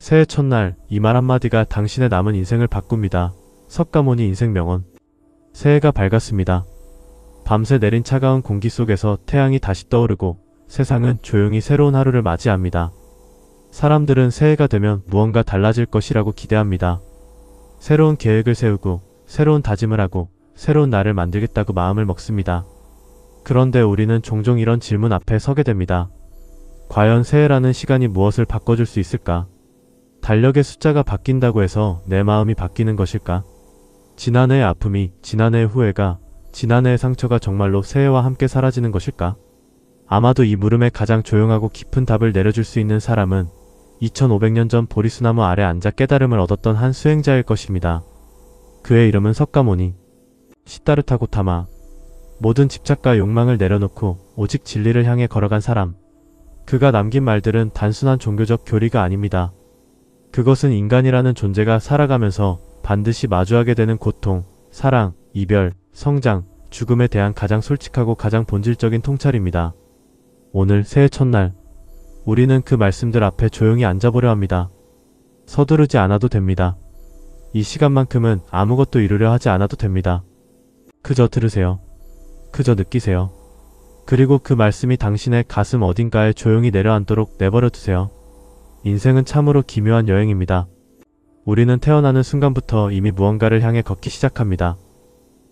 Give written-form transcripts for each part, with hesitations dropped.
새해 첫날 이 말 한마디가 당신의 남은 인생을 바꿉니다. 석가모니 인생 명언. 새해가 밝았습니다. 밤새 내린 차가운 공기 속에서 태양이 다시 떠오르고 세상은 조용히 새로운 하루를 맞이합니다. 사람들은 새해가 되면 무언가 달라질 것이라고 기대합니다. 새로운 계획을 세우고 새로운 다짐을 하고 새로운 날을 만들겠다고 마음을 먹습니다. 그런데 우리는 종종 이런 질문 앞에 서게 됩니다. 과연 새해라는 시간이 무엇을 바꿔줄 수 있을까? 달력의 숫자가 바뀐다고 해서 내 마음이 바뀌는 것일까? 지난해의 아픔이, 지난해의 후회가, 지난해의 상처가 정말로 새해와 함께 사라지는 것일까? 아마도 이 물음에 가장 조용하고 깊은 답을 내려줄 수 있는 사람은 2500년 전 보리수나무 아래 앉아 깨달음을 얻었던 한 수행자일 것입니다. 그의 이름은 석가모니. 시다르타 고타마. 모든 집착과 욕망을 내려놓고 오직 진리를 향해 걸어간 사람. 그가 남긴 말들은 단순한 종교적 교리가 아닙니다. 그것은 인간이라는 존재가 살아가면서 반드시 마주하게 되는 고통, 사랑, 이별, 성장, 죽음에 대한 가장 솔직하고 가장 본질적인 통찰입니다. 오늘 새해 첫날, 우리는 그 말씀들 앞에 조용히 앉아보려 합니다. 서두르지 않아도 됩니다. 이 시간만큼은 아무것도 이루려 하지 않아도 됩니다. 그저 들으세요. 그저 느끼세요. 그리고 그 말씀이 당신의 가슴 어딘가에 조용히 내려앉도록 내버려 두세요. 인생은 참으로 기묘한 여행입니다. 우리는 태어나는 순간부터 이미 무언가를 향해 걷기 시작합니다.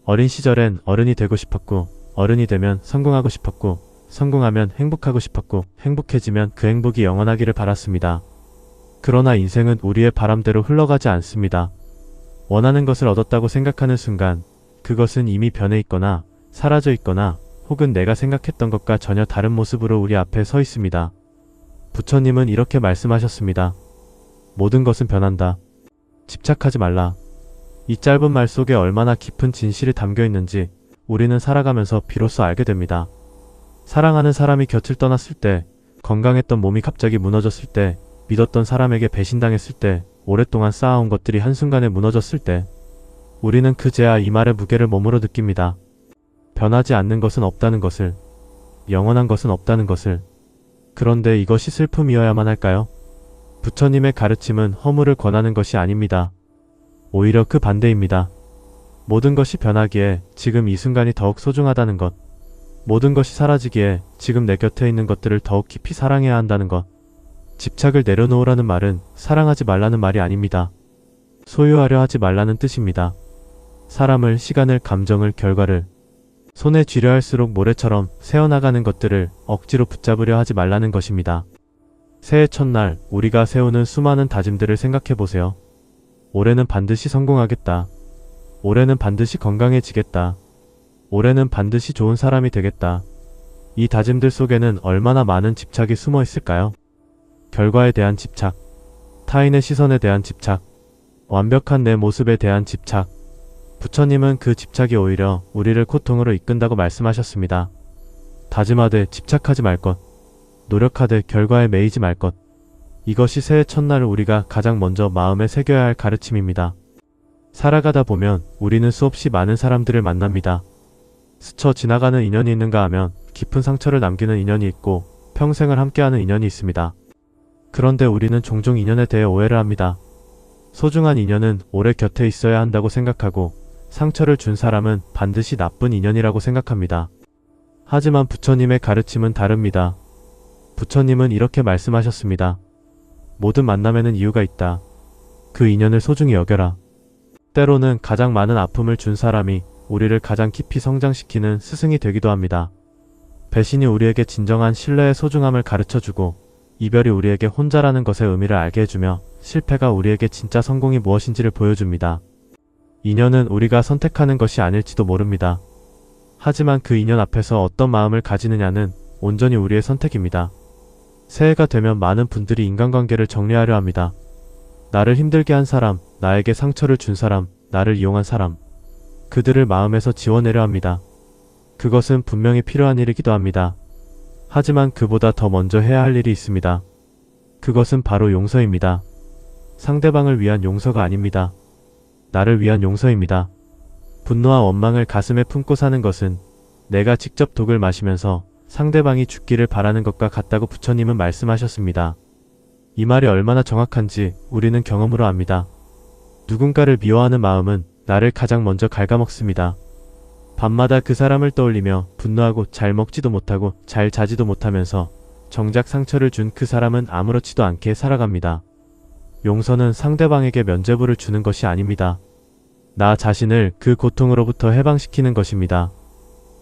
어린 시절엔 어른이 되고 싶었고, 어른이 되면 성공하고 싶었고, 성공하면 행복하고 싶었고, 행복해지면 그 행복이 영원하기를 바랐습니다. 그러나 인생은 우리의 바람대로 흘러가지 않습니다. 원하는 것을 얻었다고 생각하는 순간, 그것은 이미 변해 있거나 사라져 있거나 혹은 내가 생각했던 것과 전혀 다른 모습으로 우리 앞에 서 있습니다. 부처님은 이렇게 말씀하셨습니다. 모든 것은 변한다. 집착하지 말라. 이 짧은 말 속에 얼마나 깊은 진실이 담겨 있는지 우리는 살아가면서 비로소 알게 됩니다. 사랑하는 사람이 곁을 떠났을 때, 건강했던 몸이 갑자기 무너졌을 때, 믿었던 사람에게 배신당했을 때, 오랫동안 쌓아온 것들이 한순간에 무너졌을 때, 우리는 그제야 이 말의 무게를 몸으로 느낍니다. 변하지 않는 것은 없다는 것을, 영원한 것은 없다는 것을. 그런데 이것이 슬픔이어야만 할까요? 부처님의 가르침은 허물을 권하는 것이 아닙니다. 오히려 그 반대입니다. 모든 것이 변하기에 지금 이 순간이 더욱 소중하다는 것. 모든 것이 사라지기에 지금 내 곁에 있는 것들을 더욱 깊이 사랑해야 한다는 것. 집착을 내려놓으라는 말은 사랑하지 말라는 말이 아닙니다. 소유하려 하지 말라는 뜻입니다. 사람을, 시간을, 감정을, 결과를 손에 쥐려 할수록 모래처럼 새어나가는 것들을 억지로 붙잡으려 하지 말라는 것입니다. 새해 첫날 우리가 세우는 수많은 다짐들을 생각해보세요. 올해는 반드시 성공하겠다. 올해는 반드시 건강해지겠다. 올해는 반드시 좋은 사람이 되겠다. 이 다짐들 속에는 얼마나 많은 집착이 숨어 있을까요? 결과에 대한 집착, 타인의 시선에 대한 집착, 완벽한 내 모습에 대한 집착. 부처님은 그 집착이 오히려 우리를 고통으로 이끈다고 말씀하셨습니다. 다짐하되 집착하지 말 것, 노력하되 결과에 매이지 말 것. 이것이 새해 첫날 우리가 가장 먼저 마음에 새겨야 할 가르침입니다. 살아가다 보면 우리는 수없이 많은 사람들을 만납니다. 스쳐 지나가는 인연이 있는가 하면 깊은 상처를 남기는 인연이 있고 평생을 함께하는 인연이 있습니다. 그런데 우리는 종종 인연에 대해 오해를 합니다. 소중한 인연은 오래 곁에 있어야 한다고 생각하고 상처를 준 사람은 반드시 나쁜 인연이라고 생각합니다. 하지만 부처님의 가르침은 다릅니다. 부처님은 이렇게 말씀하셨습니다. 모든 만남에는 이유가 있다. 그 인연을 소중히 여겨라. 때로는 가장 많은 아픔을 준 사람이 우리를 가장 깊이 성장시키는 스승이 되기도 합니다. 배신이 우리에게 진정한 신뢰의 소중함을 가르쳐주고 이별이 우리에게 혼자라는 것의 의미를 알게 해주며 실패가 우리에게 진짜 성공이 무엇인지를 보여줍니다. 인연은 우리가 선택하는 것이 아닐지도 모릅니다. 하지만 그 인연 앞에서 어떤 마음을 가지느냐는 온전히 우리의 선택입니다. 새해가 되면 많은 분들이 인간관계를 정리하려 합니다. 나를 힘들게 한 사람, 나에게 상처를 준 사람, 나를 이용한 사람. 그들을 마음에서 지워내려 합니다. 그것은 분명히 필요한 일이기도 합니다. 하지만 그보다 더 먼저 해야 할 일이 있습니다. 그것은 바로 용서입니다. 상대방을 위한 용서가 아닙니다. 나를 위한 용서입니다. 분노와 원망을 가슴에 품고 사는 것은 내가 직접 독을 마시면서 상대방이 죽기를 바라는 것과 같다고 부처님은 말씀하셨습니다. 이 말이 얼마나 정확한지 우리는 경험으로 압니다. 누군가를 미워하는 마음은 나를 가장 먼저 갉아먹습니다. 밤마다 그 사람을 떠올리며 분노하고 잘 먹지도 못하고 잘 자지도 못하면서 정작 상처를 준 그 사람은 아무렇지도 않게 살아갑니다. 용서는 상대방에게 면죄부를 주는 것이 아닙니다. 나 자신을 그 고통으로부터 해방시키는 것입니다.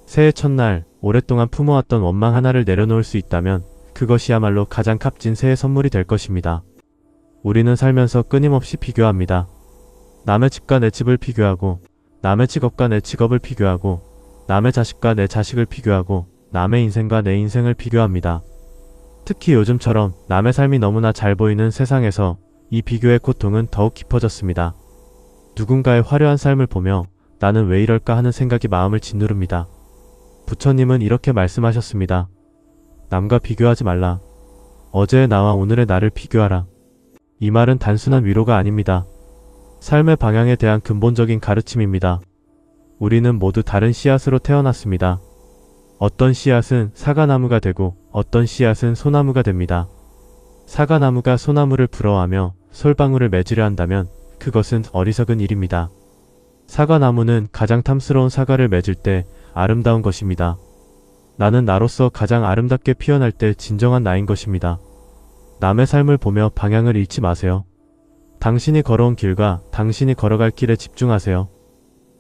새해 첫날 오랫동안 품어왔던 원망 하나를 내려놓을 수 있다면 그것이야말로 가장 값진 새해 선물이 될 것입니다. 우리는 살면서 끊임없이 비교합니다. 남의 집과 내 집을 비교하고, 남의 직업과 내 직업을 비교하고, 남의 자식과 내 자식을 비교하고, 남의 인생과 내 인생을 비교합니다. 특히 요즘처럼 남의 삶이 너무나 잘 보이는 세상에서 이 비교의 고통은 더욱 깊어졌습니다. 누군가의 화려한 삶을 보며 나는 왜 이럴까 하는 생각이 마음을 짓누릅니다. 부처님은 이렇게 말씀하셨습니다. 남과 비교하지 말라. 어제의 나와 오늘의 나를 비교하라. 이 말은 단순한 위로가 아닙니다. 삶의 방향에 대한 근본적인 가르침입니다. 우리는 모두 다른 씨앗으로 태어났습니다. 어떤 씨앗은 사과나무가 되고 어떤 씨앗은 소나무가 됩니다. 사과나무가 소나무를 부러워하며 솔방울을 맺으려 한다면 그것은 어리석은 일입니다. 사과나무는 가장 탐스러운 사과를 맺을 때 아름다운 것입니다. 나는 나로서 가장 아름답게 피어날 때 진정한 나인 것입니다. 남의 삶을 보며 방향을 잃지 마세요. 당신이 걸어온 길과 당신이 걸어갈 길에 집중하세요.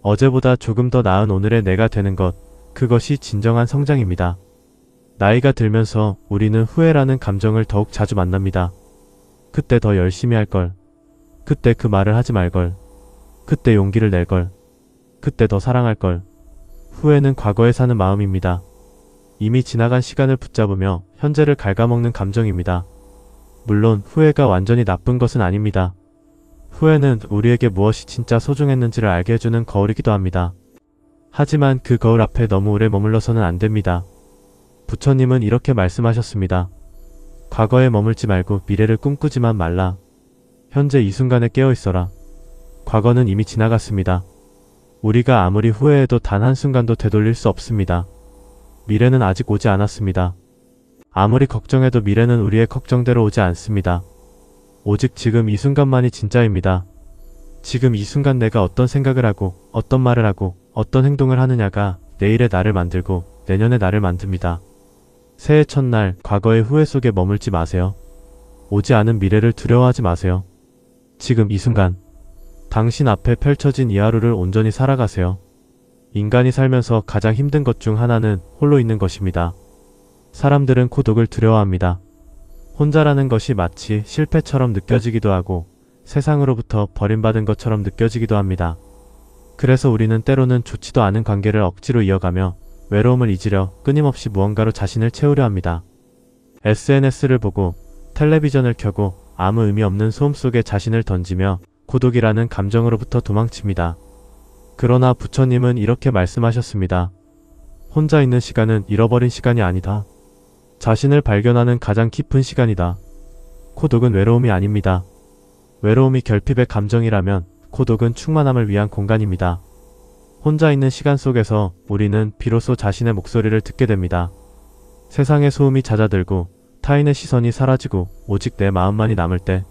어제보다 조금 더 나은 오늘의 내가 되는 것, 그것이 진정한 성장입니다. 나이가 들면서 우리는 후회라는 감정을 더욱 자주 만납니다. 그때 더 열심히 할 걸. 그때 그 말을 하지 말 걸. 그때 용기를 낼 걸. 그때 더 사랑할 걸. 후회는 과거에 사는 마음입니다. 이미 지나간 시간을 붙잡으며 현재를 갉아먹는 감정입니다. 물론 후회가 완전히 나쁜 것은 아닙니다. 후회는 우리에게 무엇이 진짜 소중했는지를 알게 해주는 거울이기도 합니다. 하지만 그 거울 앞에 너무 오래 머물러서는 안 됩니다. 부처님은 이렇게 말씀하셨습니다. 과거에 머물지 말고 미래를 꿈꾸지만 말라. 현재 이 순간에 깨어 있어라. 과거는 이미 지나갔습니다. 우리가 아무리 후회해도 단 한순간도 되돌릴 수 없습니다. 미래는 아직 오지 않았습니다. 아무리 걱정해도 미래는 우리의 걱정대로 오지 않습니다. 오직 지금 이 순간만이 진짜입니다. 지금 이 순간 내가 어떤 생각을 하고 어떤 말을 하고 어떤 행동을 하느냐가 내일의 나를 만들고 내년의 나를 만듭니다. 새해 첫날 과거의 후회 속에 머물지 마세요. 오지 않은 미래를 두려워하지 마세요. 지금 이 순간 당신 앞에 펼쳐진 이 하루를 온전히 살아가세요. 인간이 살면서 가장 힘든 것 중 하나는 홀로 있는 것입니다. 사람들은 고독을 두려워합니다. 혼자라는 것이 마치 실패처럼 느껴지기도 하고 세상으로부터 버림받은 것처럼 느껴지기도 합니다. 그래서 우리는 때로는 좋지도 않은 관계를 억지로 이어가며 외로움을 잊으려 끊임없이 무언가로 자신을 채우려 합니다. SNS를 보고 텔레비전을 켜고 아무 의미 없는 소음 속에 자신을 던지며 고독이라는 감정으로부터 도망칩니다. 그러나 부처님은 이렇게 말씀하셨습니다. 혼자 있는 시간은 잃어버린 시간이 아니다. 자신을 발견하는 가장 깊은 시간이다. 고독은 외로움이 아닙니다. 외로움이 결핍의 감정이라면 고독은 충만함을 위한 공간입니다. 혼자 있는 시간 속에서 우리는 비로소 자신의 목소리를 듣게 됩니다. 세상의 소음이 잦아들고 타인의 시선이 사라지고 오직 내 마음만이 남을 때,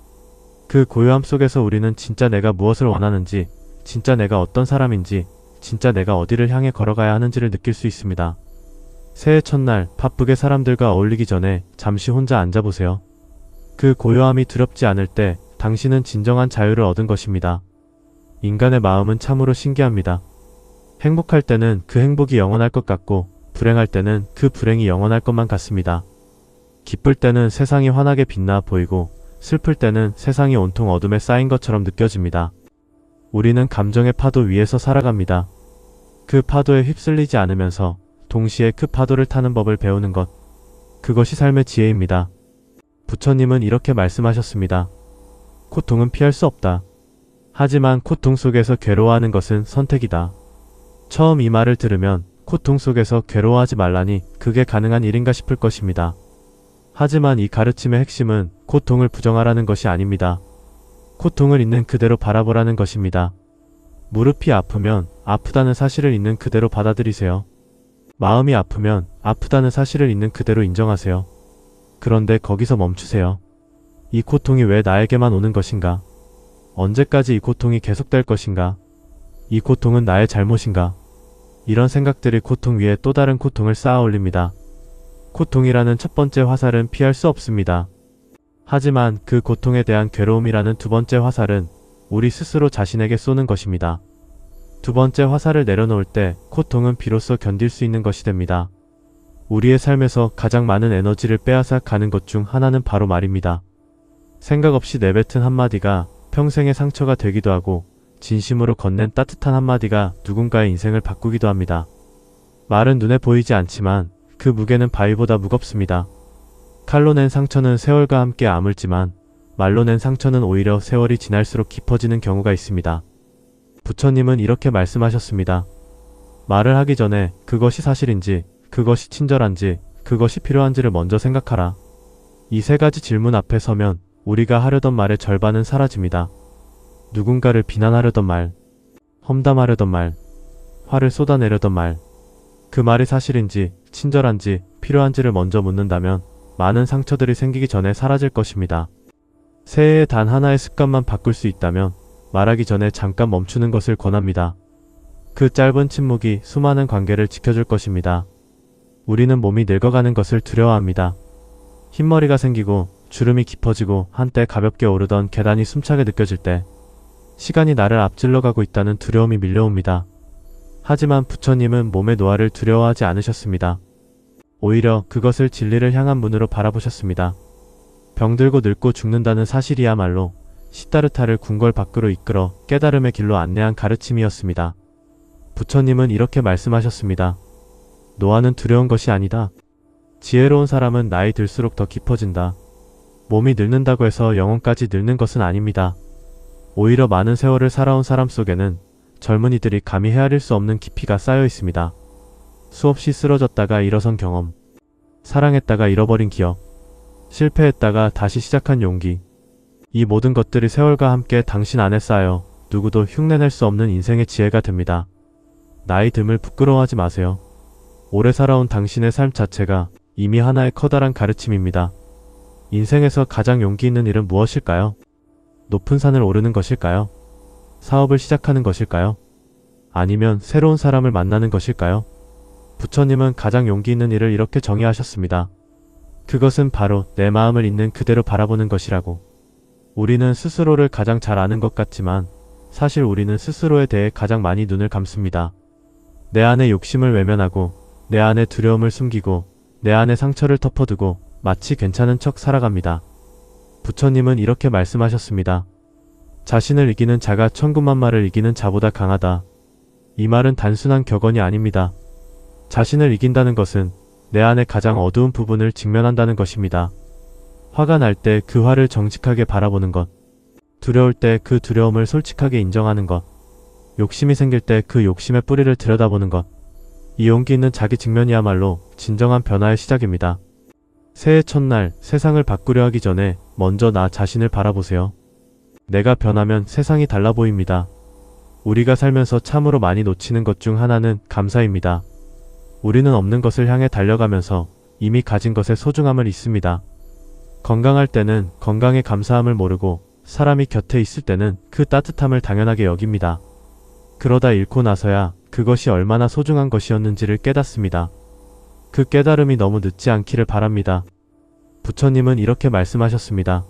그 고요함 속에서 우리는 진짜 내가 무엇을 원하는지, 진짜 내가 어떤 사람인지, 진짜 내가 어디를 향해 걸어가야 하는지를 느낄 수 있습니다. 새해 첫날 바쁘게 사람들과 어울리기 전에 잠시 혼자 앉아보세요. 그 고요함이 두렵지 않을 때 당신은 진정한 자유를 얻은 것입니다. 인간의 마음은 참으로 신기합니다. 행복할 때는 그 행복이 영원할 것 같고 불행할 때는 그 불행이 영원할 것만 같습니다. 기쁠 때는 세상이 환하게 빛나 보이고 슬플 때는 세상이 온통 어둠에 쌓인 것처럼 느껴집니다. 우리는 감정의 파도 위에서 살아갑니다. 그 파도에 휩쓸리지 않으면서 동시에 그 파도를 타는 법을 배우는 것, 그것이 삶의 지혜입니다. 부처님은 이렇게 말씀하셨습니다. 고통은 피할 수 없다. 하지만 고통 속에서 괴로워하는 것은 선택이다. 처음 이 말을 들으면 고통 속에서 괴로워하지 말라니 그게 가능한 일인가 싶을 것입니다. 하지만 이 가르침의 핵심은 고통을 부정하라는 것이 아닙니다. 고통을 있는 그대로 바라보라는 것입니다. 무릎이 아프면 아프다는 사실을 있는 그대로 받아들이세요. 마음이 아프면 아프다는 사실을 있는 그대로 인정하세요. 그런데 거기서 멈추세요. 이 고통이 왜 나에게만 오는 것인가? 언제까지 이 고통이 계속될 것인가? 이 고통은 나의 잘못인가? 이런 생각들이 고통 위에 또 다른 고통을 쌓아 올립니다. 고통이라는 첫 번째 화살은 피할 수 없습니다. 하지만 그 고통에 대한 괴로움이라는 두 번째 화살은 우리 스스로 자신에게 쏘는 것입니다. 두 번째 화살을 내려놓을 때 고통은 비로소 견딜 수 있는 것이 됩니다. 우리의 삶에서 가장 많은 에너지를 빼앗아 가는 것 중 하나는 바로 말입니다. 생각 없이 내뱉은 한마디가 평생의 상처가 되기도 하고 진심으로 건넨 따뜻한 한마디가 누군가의 인생을 바꾸기도 합니다. 말은 눈에 보이지 않지만 그 무게는 바위보다 무겁습니다. 칼로 낸 상처는 세월과 함께 아물지만 말로 낸 상처는 오히려 세월이 지날수록 깊어지는 경우가 있습니다. 부처님은 이렇게 말씀하셨습니다. 말을 하기 전에 그것이 사실인지, 그것이 친절한지, 그것이 필요한지를 먼저 생각하라. 이 세 가지 질문 앞에 서면 우리가 하려던 말의 절반은 사라집니다. 누군가를 비난하려던 말, 험담하려던 말, 화를 쏟아내려던 말, 그 말이 사실인지, 친절한지, 필요한지를 먼저 묻는다면 많은 상처들이 생기기 전에 사라질 것입니다. 새해에 단 하나의 습관만 바꿀 수 있다면 말하기 전에 잠깐 멈추는 것을 권합니다. 그 짧은 침묵이 수많은 관계를 지켜줄 것입니다. 우리는 몸이 늙어가는 것을 두려워합니다. 흰머리가 생기고 주름이 깊어지고 한때 가볍게 오르던 계단이 숨차게 느껴질 때 시간이 나를 앞질러 가고 있다는 두려움이 밀려옵니다. 하지만 부처님은 몸의 노화를 두려워하지 않으셨습니다. 오히려 그것을 진리를 향한 문으로 바라보셨습니다. 병들고 늙고 죽는다는 사실이야말로 시다르타를 궁궐 밖으로 이끌어 깨달음의 길로 안내한 가르침이었습니다. 부처님은 이렇게 말씀하셨습니다. 노화는 두려운 것이 아니다. 지혜로운 사람은 나이 들수록 더 깊어진다. 몸이 늙는다고 해서 영혼까지 늙는 것은 아닙니다. 오히려 많은 세월을 살아온 사람 속에는 젊은이들이 감히 헤아릴 수 없는 깊이가 쌓여 있습니다. 수없이 쓰러졌다가 일어선 경험, 사랑했다가 잃어버린 기억, 실패했다가 다시 시작한 용기, 이 모든 것들이 세월과 함께 당신 안에 쌓여 누구도 흉내낼 수 없는 인생의 지혜가 됩니다. 나이 듦을 부끄러워하지 마세요. 오래 살아온 당신의 삶 자체가 이미 하나의 커다란 가르침입니다. 인생에서 가장 용기 있는 일은 무엇일까요? 높은 산을 오르는 것일까요? 사업을 시작하는 것일까요? 아니면 새로운 사람을 만나는 것일까요? 부처님은 가장 용기 있는 일을 이렇게 정의하셨습니다. 그것은 바로 내 마음을 있는 그대로 바라보는 것이라고. 우리는 스스로를 가장 잘 아는 것 같지만 사실 우리는 스스로에 대해 가장 많이 눈을 감습니다. 내 안의 욕심을 외면하고 내 안의 두려움을 숨기고 내 안의 상처를 덮어두고 마치 괜찮은 척 살아갑니다. 부처님은 이렇게 말씀하셨습니다. 자신을 이기는 자가 천군만마를 이기는 자보다 강하다. 이 말은 단순한 격언이 아닙니다. 자신을 이긴다는 것은 내 안의 가장 어두운 부분을 직면한다는 것입니다. 화가 날 때 그 화를 정직하게 바라보는 것, 두려울 때 그 두려움을 솔직하게 인정하는 것, 욕심이 생길 때 그 욕심의 뿌리를 들여다보는 것, 이 용기 있는 자기 직면이야말로 진정한 변화의 시작입니다. 새해 첫날 세상을 바꾸려 하기 전에 먼저 나 자신을 바라보세요. 내가 변하면 세상이 달라 보입니다. 우리가 살면서 참으로 많이 놓치는 것 중 하나는 감사입니다. 우리는 없는 것을 향해 달려가면서 이미 가진 것의 소중함을 잊습니다. 건강할 때는 건강의 감사함을 모르고 사람이 곁에 있을 때는 그 따뜻함을 당연하게 여깁니다. 그러다 잃고 나서야 그것이 얼마나 소중한 것이었는지를 깨닫습니다. 그 깨달음이 너무 늦지 않기를 바랍니다. 부처님은 이렇게 말씀하셨습니다.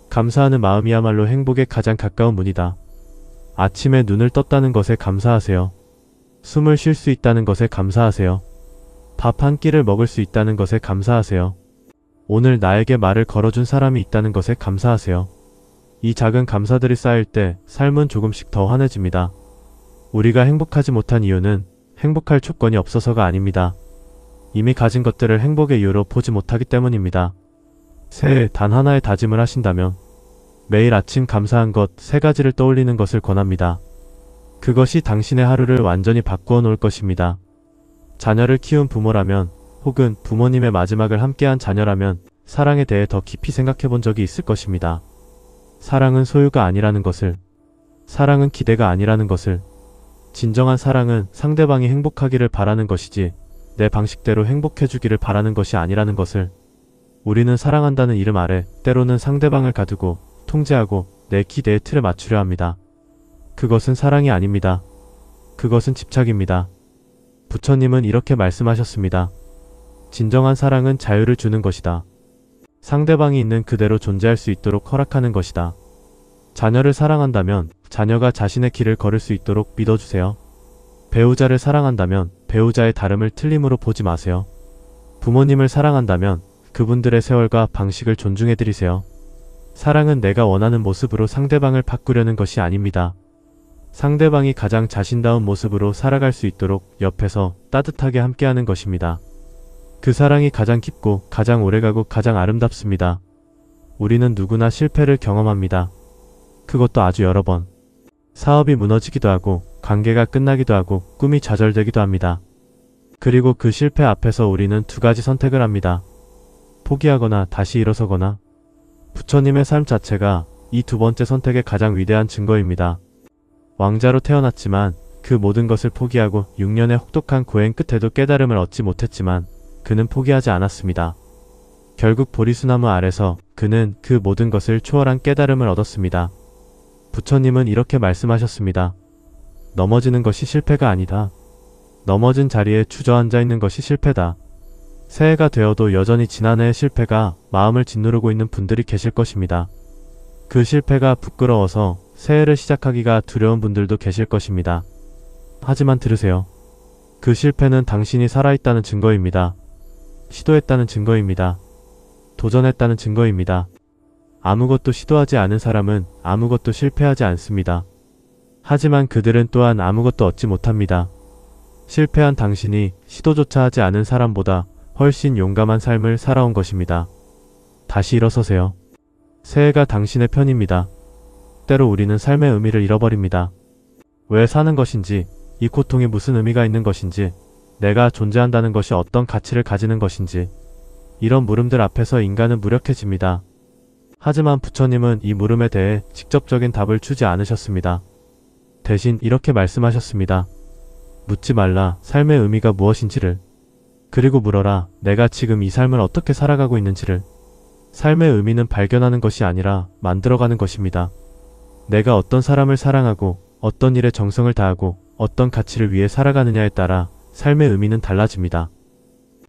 감사하는 마음이야말로 행복에 가장 가까운 문이다. 아침에 눈을 떴다는 것에 감사하세요. 숨을 쉴 수 있다는 것에 감사하세요. 밥 한 끼를 먹을 수 있다는 것에 감사하세요. 오늘 나에게 말을 걸어준 사람이 있다는 것에 감사하세요. 이 작은 감사들이 쌓일 때 삶은 조금씩 더 환해집니다. 우리가 행복하지 못한 이유는 행복할 조건이 없어서가 아닙니다. 이미 가진 것들을 행복의 이유로 보지 못하기 때문입니다. 새해 단 하나의 다짐을 하신다면 매일 아침 감사한 것 3가지를 떠올리는 것을 권합니다. 그것이 당신의 하루를 완전히 바꾸어 놓을 것입니다. 자녀를 키운 부모라면 혹은 부모님의 마지막을 함께한 자녀라면 사랑에 대해 더 깊이 생각해 본 적이 있을 것입니다. 사랑은 소유가 아니라는 것을, 사랑은 기대가 아니라는 것을, 진정한 사랑은 상대방이 행복하기를 바라는 것이지 내 방식대로 행복해주기를 바라는 것이 아니라는 것을, 우리는 사랑한다는 이름 아래 때로는 상대방을 가두고 통제하고 내 기 내 틀에 맞추려 합니다. 그것은 사랑이 아닙니다. 그것은 집착입니다. 부처님은 이렇게 말씀하셨습니다. 진정한 사랑은 자유를 주는 것이다. 상대방이 있는 그대로 존재할 수 있도록 허락하는 것이다. 자녀를 사랑한다면 자녀가 자신의 길을 걸을 수 있도록 믿어주세요. 배우자를 사랑한다면 배우자의 다름을 틀림으로 보지 마세요. 부모님을 사랑한다면 그분들의 세월과 방식을 존중해드리세요. 사랑은 내가 원하는 모습으로 상대방을 바꾸려는 것이 아닙니다. 상대방이 가장 자신다운 모습으로 살아갈 수 있도록 옆에서 따뜻하게 함께하는 것입니다. 그 사랑이 가장 깊고 가장 오래가고 가장 아름답습니다. 우리는 누구나 실패를 경험합니다. 그것도 아주 여러 번. 사업이 무너지기도 하고 관계가 끝나기도 하고 꿈이 좌절되기도 합니다. 그리고 그 실패 앞에서 우리는 두 가지 선택을 합니다. 포기하거나 다시 일어서거나. 부처님의 삶 자체가 이 두 번째 선택의 가장 위대한 증거입니다. 왕자로 태어났지만 그 모든 것을 포기하고 6년의 혹독한 고행 끝에도 깨달음을 얻지 못했지만 그는 포기하지 않았습니다. 결국 보리수나무 아래서 그는 그 모든 것을 초월한 깨달음을 얻었습니다. 부처님은 이렇게 말씀하셨습니다. 넘어지는 것이 실패가 아니다. 넘어진 자리에 주저앉아 있는 것이 실패다. 새해가 되어도 여전히 지난해의 실패가 마음을 짓누르고 있는 분들이 계실 것입니다. 그 실패가 부끄러워서 새해를 시작하기가 두려운 분들도 계실 것입니다. 하지만 들으세요. 그 실패는 당신이 살아있다는 증거입니다. 시도했다는 증거입니다. 도전했다는 증거입니다. 아무것도 시도하지 않은 사람은 아무것도 실패하지 않습니다. 하지만 그들은 또한 아무것도 얻지 못합니다. 실패한 당신이 시도조차 하지 않은 사람보다 훨씬 용감한 삶을 살아온 것입니다. 다시 일어서세요. 새해가 당신의 편입니다. 때로 우리는 삶의 의미를 잃어버립니다. 왜 사는 것인지, 이 고통이 무슨 의미가 있는 것인지, 내가 존재한다는 것이 어떤 가치를 가지는 것인지, 이런 물음들 앞에서 인간은 무력해집니다. 하지만 부처님은 이 물음에 대해 직접적인 답을 주지 않으셨습니다. 대신 이렇게 말씀하셨습니다. 묻지 말라, 삶의 의미가 무엇인지를. 그리고 물어라, 내가 지금 이 삶을 어떻게 살아가고 있는지를. 삶의 의미는 발견하는 것이 아니라 만들어가는 것입니다. 내가 어떤 사람을 사랑하고 어떤 일에 정성을 다하고 어떤 가치를 위해 살아가느냐에 따라 삶의 의미는 달라집니다.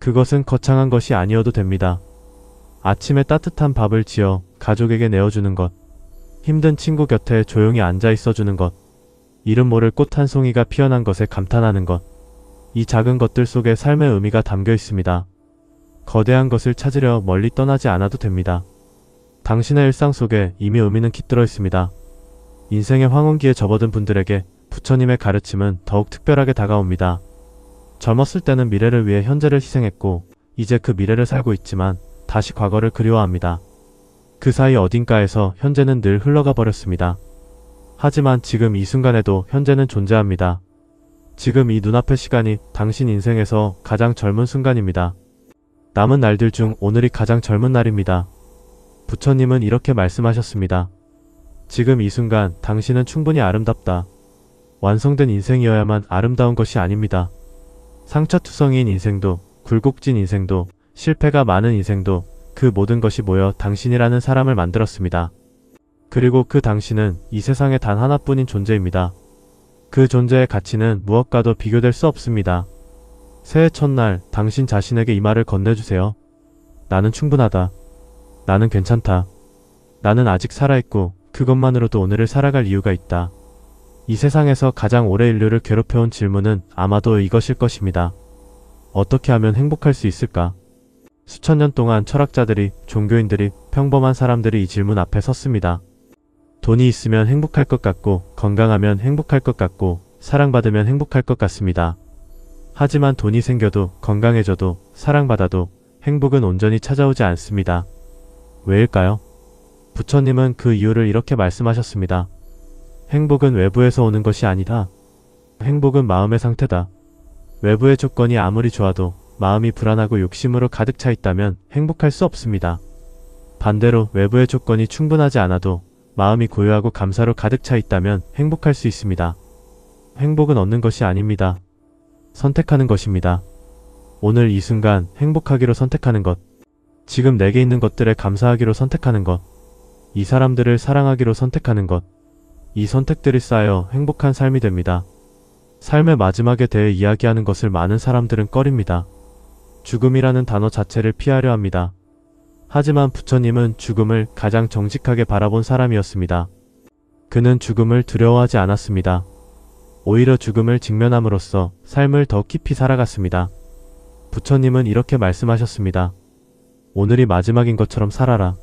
그것은 거창한 것이 아니어도 됩니다. 아침에 따뜻한 밥을 지어 가족에게 내어주는 것, 힘든 친구 곁에 조용히 앉아 있어주는 것, 이름 모를 꽃 한 송이가 피어난 것에 감탄하는 것, 이 작은 것들 속에 삶의 의미가 담겨 있습니다. 거대한 것을 찾으려 멀리 떠나지 않아도 됩니다. 당신의 일상 속에 이미 의미는 깃들어 있습니다. 인생의 황혼기에 접어든 분들에게 부처님의 가르침은 더욱 특별하게 다가옵니다. 젊었을 때는 미래를 위해 현재를 희생했고 이제 그 미래를 살고 있지만 다시 과거를 그리워합니다. 그 사이 어딘가에서 현재는 늘 흘러가 버렸습니다. 하지만 지금 이 순간에도 현재는 존재합니다. 지금 이 눈앞의 시간이 당신 인생에서 가장 젊은 순간입니다. 남은 날들 중 오늘이 가장 젊은 날입니다. 부처님은 이렇게 말씀하셨습니다. 지금 이 순간 당신은 충분히 아름답다. 완성된 인생이어야만 아름다운 것이 아닙니다. 상처투성이인 인생도, 굴곡진 인생도, 실패가 많은 인생도 그 모든 것이 모여 당신이라는 사람을 만들었습니다. 그리고 그 당신은 이 세상에 단 하나뿐인 존재입니다. 그 존재의 가치는 무엇과도 비교될 수 없습니다. 새해 첫날 당신 자신에게 이 말을 건네주세요. 나는 충분하다. 나는 괜찮다. 나는 아직 살아있고 그것만으로도 오늘을 살아갈 이유가 있다. 이 세상에서 가장 오래 인류를 괴롭혀온 질문은 아마도 이것일 것입니다. 어떻게 하면 행복할 수 있을까? 수천 년 동안 철학자들이, 종교인들이, 평범한 사람들이 이 질문 앞에 섰습니다. 돈이 있으면 행복할 것 같고, 건강하면 행복할 것 같고, 사랑받으면 행복할 것 같습니다. 하지만 돈이 생겨도, 건강해져도, 사랑받아도 행복은 온전히 찾아오지 않습니다. 왜일까요? 부처님은 그 이유를 이렇게 말씀하셨습니다. 행복은 외부에서 오는 것이 아니다. 행복은 마음의 상태다. 외부의 조건이 아무리 좋아도 마음이 불안하고 욕심으로 가득 차 있다면 행복할 수 없습니다. 반대로 외부의 조건이 충분하지 않아도 마음이 고요하고 감사로 가득 차 있다면 행복할 수 있습니다. 행복은 얻는 것이 아닙니다. 선택하는 것입니다. 오늘 이 순간 행복하기로 선택하는 것. 지금 내게 있는 것들에 감사하기로 선택하는 것, 이 사람들을 사랑하기로 선택하는 것, 이 선택들이 쌓여 행복한 삶이 됩니다. 삶의 마지막에 대해 이야기하는 것을 많은 사람들은 꺼립니다. 죽음이라는 단어 자체를 피하려 합니다. 하지만 부처님은 죽음을 가장 정직하게 바라본 사람이었습니다. 그는 죽음을 두려워하지 않았습니다. 오히려 죽음을 직면함으로써 삶을 더 깊이 살아갔습니다. 부처님은 이렇게 말씀하셨습니다. 오늘이 마지막인 것처럼 살아라.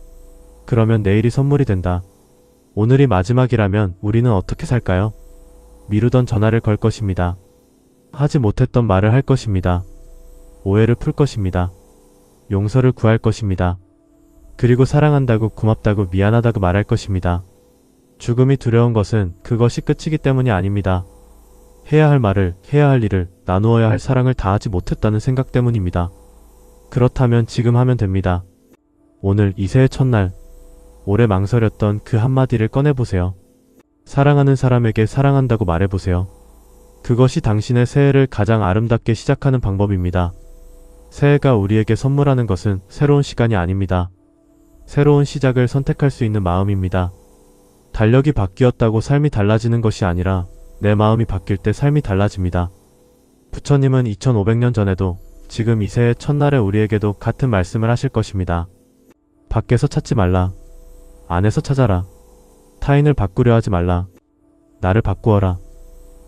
그러면 내일이 선물이 된다. 오늘이 마지막이라면 우리는 어떻게 살까요? 미루던 전화를 걸 것입니다. 하지 못했던 말을 할 것입니다. 오해를 풀 것입니다. 용서를 구할 것입니다. 그리고 사랑한다고, 고맙다고, 미안하다고 말할 것입니다. 죽음이 두려운 것은 그것이 끝이기 때문이 아닙니다. 해야 할 말을, 해야 할 일을, 나누어야 할 사랑을 다하지 못했다는 생각 때문입니다. 그렇다면 지금 하면 됩니다. 오늘 이 새해 첫날, 오래 망설였던 그 한마디를 꺼내보세요. 사랑하는 사람에게 사랑한다고 말해보세요. 그것이 당신의 새해를 가장 아름답게 시작하는 방법입니다. 새해가 우리에게 선물하는 것은 새로운 시간이 아닙니다. 새로운 시작을 선택할 수 있는 마음입니다. 달력이 바뀌었다고 삶이 달라지는 것이 아니라 내 마음이 바뀔 때 삶이 달라집니다. 부처님은 2500년 전에도 지금 이 새해 첫날에 우리에게도 같은 말씀을 하실 것입니다. 밖에서 찾지 말라. 안에서 찾아라. 타인을 바꾸려 하지 말라. 나를 바꾸어라.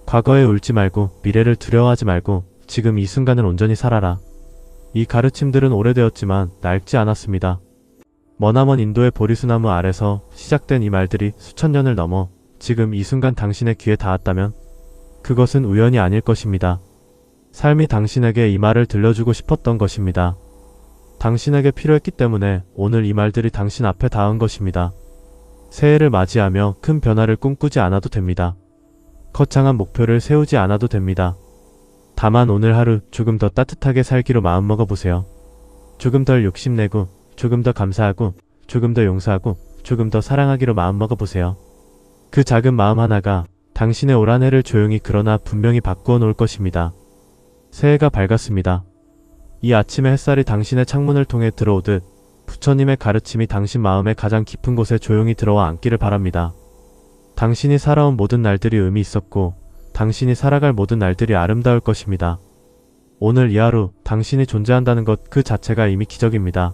과거에 울지 말고 미래를 두려워하지 말고 지금 이 순간을 온전히 살아라. 이 가르침들은 오래되었지만 낡지 않았습니다. 머나먼 인도의 보리수나무 아래서 시작된 이 말들이 수천 년을 넘어 지금 이 순간 당신의 귀에 닿았다면 그것은 우연이 아닐 것입니다. 삶이 당신에게 이 말을 들려주고 싶었던 것입니다. 당신에게 필요했기 때문에 오늘 이 말들이 당신 앞에 닿은 것입니다. 새해를 맞이하며 큰 변화를 꿈꾸지 않아도 됩니다. 거창한 목표를 세우지 않아도 됩니다. 다만 오늘 하루 조금 더 따뜻하게 살기로 마음먹어 보세요. 조금 덜 욕심내고, 조금 더 감사하고, 조금 더 용서하고, 조금 더 사랑하기로 마음먹어 보세요. 그 작은 마음 하나가 당신의 올 한 해를 조용히 그러나 분명히 바꾸어 놓을 것입니다. 새해가 밝았습니다. 이 아침의 햇살이 당신의 창문을 통해 들어오듯 부처님의 가르침이 당신 마음의 가장 깊은 곳에 조용히 들어와 앉기를 바랍니다. 당신이 살아온 모든 날들이 의미 있었고 당신이 살아갈 모든 날들이 아름다울 것입니다. 오늘 이 하루 당신이 존재한다는 것 그 자체가 이미 기적입니다.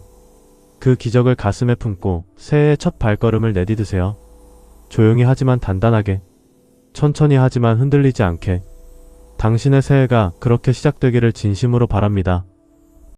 그 기적을 가슴에 품고 새해의 첫 발걸음을 내디드세요. 조용히 하지만 단단하게, 천천히 하지만 흔들리지 않게 당신의 새해가 그렇게 시작되기를 진심으로 바랍니다.